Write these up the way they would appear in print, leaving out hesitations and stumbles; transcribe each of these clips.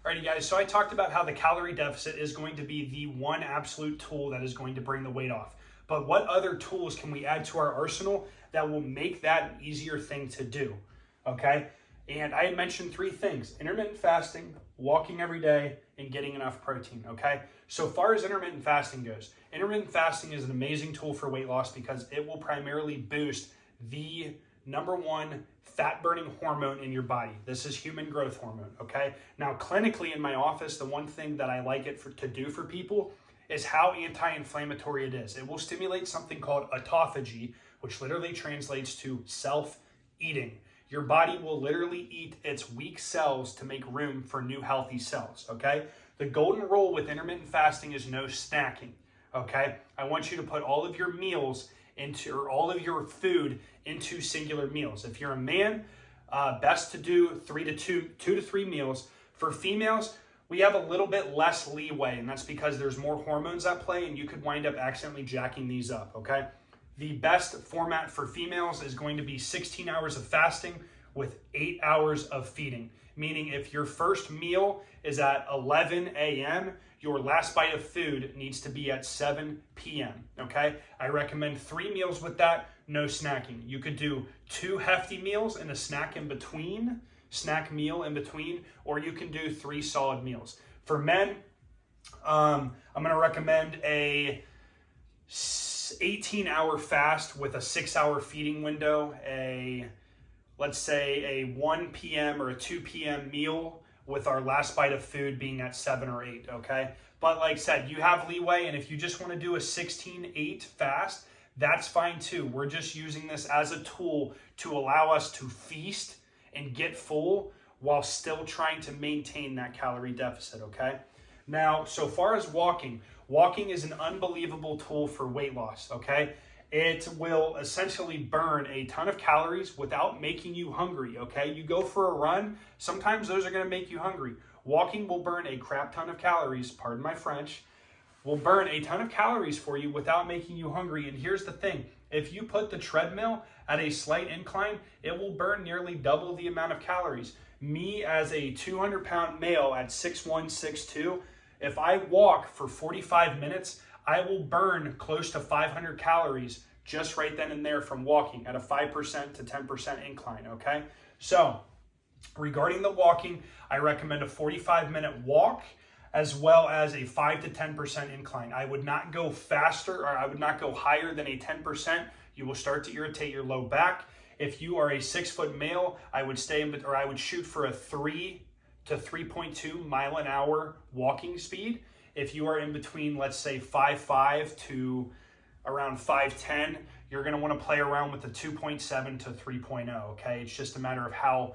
Alrighty guys, so I talked about how the calorie deficit is going to be the one absolute tool that is going to bring the weight off. But what other tools can we add to our arsenal that will make that an easier thing to do? Okay, and I had mentioned 3 things: intermittent fasting, walking every day, and getting enough protein. Okay, so far as intermittent fasting goes, intermittent fasting is an amazing tool for weight loss because it will primarily boost the #1 fat burning hormone in your body. This is human growth hormone. Okay, now clinically in my office, the one thing that I like it to do for people is how anti-inflammatory it is. It will stimulate something called autophagy, which literally translates to self-eating. Your body will literally eat its weak cells to make room for new healthy cells, okay? The golden rule with intermittent fasting is no snacking, okay? I want you to put all of your meals into, or all of your food into singular meals. If you're a man, best to do 2 to 3 meals. For females, we have a little bit less leeway, and that's because there's more hormones at play, and you could wind up accidentally jacking these up, okay? The best format for females is going to be 16 hours of fasting with 8 hours of feeding. Meaning if your first meal is at 11 a.m., your last bite of food needs to be at 7 p.m., okay? I recommend 3 meals with that, no snacking. You could do 2 hefty meals and a snack meal in between, or you can do 3 solid meals. For men, I'm gonna recommend a 18-hour fast with a 6-hour feeding window, let's say a 1 p.m. or a 2 p.m. meal with our last bite of food being at 7 or 8, okay? But like I said, you have leeway, and if you just wanna do a 16-8 fast, that's fine too. We're just using this as a tool to allow us to feast and get full while still trying to maintain that calorie deficit, okay? Now, so far as walking is an unbelievable tool for weight loss, okay? It will essentially burn a ton of calories without making you hungry, okay? You go for a run, sometimes those are gonna make you hungry. Walking will burn a crap ton of calories, pardon my French, will burn a ton of calories for you without making you hungry. And here's the thing, if you put the treadmill at a slight incline, it will burn nearly double the amount of calories. Me as a 200-pound male at 6'1", 6'2", if I walk for 45 minutes, I will burn close to 500 calories just right then and there from walking at a 5% to 10% incline, okay? So regarding the walking, I recommend a 45-minute walk as well as a 5 to 10% incline. I would not go faster, or I would not go higher than a 10%. You will start to irritate your low back. If you are a 6-foot male, I would shoot for a 3 to 3.2 mile an hour walking speed. If you are in between, let's say 5'5" to around 5'10", you're gonna wanna play around with the 2.7 to 3.0, okay? It's just a matter of how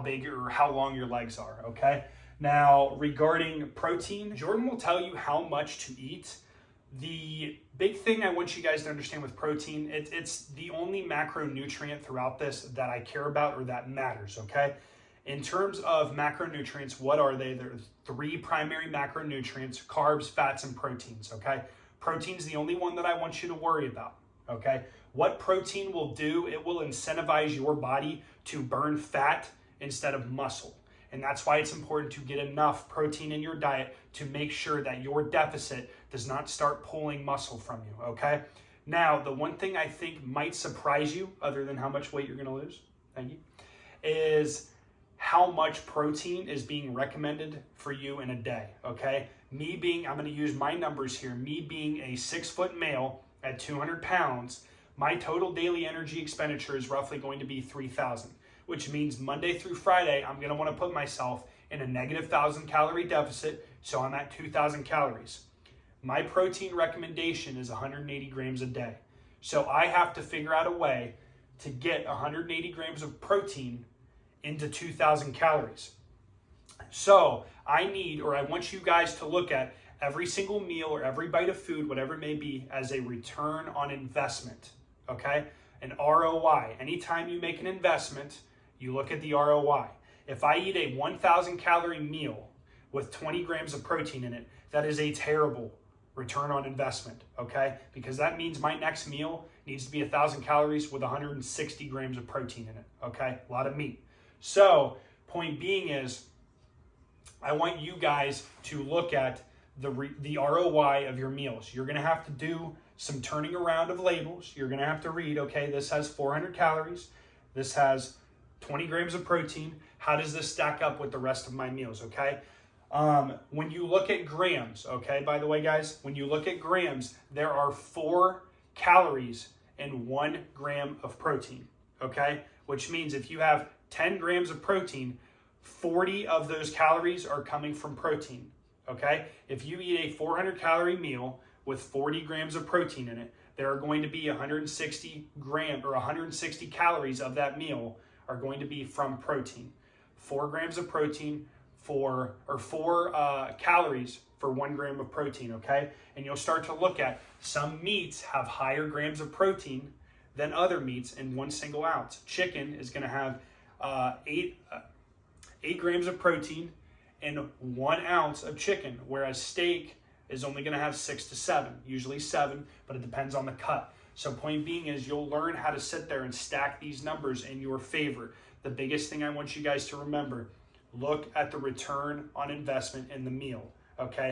big or how long your legs are, okay? Now, regarding protein, Jordan will tell you how much to eat. The big thing I want you guys to understand with protein, it's the only macronutrient throughout this that I care about or that matters, okay? In terms of macronutrients, what are they? There's 3 primary macronutrients: carbs, fats, and proteins, okay? Protein's the only one that I want you to worry about, okay? What protein will do, it will incentivize your body to burn fat instead of muscle. And that's why it's important to get enough protein in your diet to make sure that your deficit does not start pulling muscle from you, okay? Now, the one thing I think might surprise you, other than how much weight you're gonna lose, thank you, is how much protein is being recommended for you in a day, okay? I'm gonna use my numbers here, me being a 6-foot male at 200 pounds, my total daily energy expenditure is roughly going to be 3,000, which means Monday through Friday, I'm gonna wanna put myself in a negative 1,000 calorie deficit, so I'm at 2,000 calories. My protein recommendation is 180 grams a day. So I have to figure out a way to get 180 grams of protein into 2,000 calories. So I want you guys to look at every single meal or every bite of food, whatever it may be, as a return on investment, okay? An ROI. Anytime you make an investment, you look at the ROI. If I eat a 1,000 calorie meal with 20 grams of protein in it, that is a terrible return on investment, okay? Because that means my next meal needs to be 1,000 calories with 160 grams of protein in it, okay? A lot of meat. So, point being is, I want you guys to look at the ROI of your meals. You're going to have to do some turning around of labels. You're going to have to read, okay, this has 400 calories. This has 20 grams of protein. How does this stack up with the rest of my meals, okay? When you look at grams, okay, by the way, guys, when you look at grams, there are 4 calories in 1 gram of protein, okay? Which means if you have 10 grams of protein, 40 of those calories are coming from protein, okay? If you eat a 400 calorie meal with 40 grams of protein in it, there are going to be 160 calories of that meal are going to be from protein. 4 grams of protein for 4 calories for 1 gram of protein, okay? And you'll start to look at some meats have higher grams of protein than other meats in 1 single ounce. Chicken is going to have 8 grams of protein in 1 ounce of chicken, whereas steak is only going to have 6 to 7, usually 7, but it depends on the cut. So point being is you'll learn how to sit there and stack these numbers in your favor. The biggest thing I want you guys to remember, look at the return on investment in the meal, okay?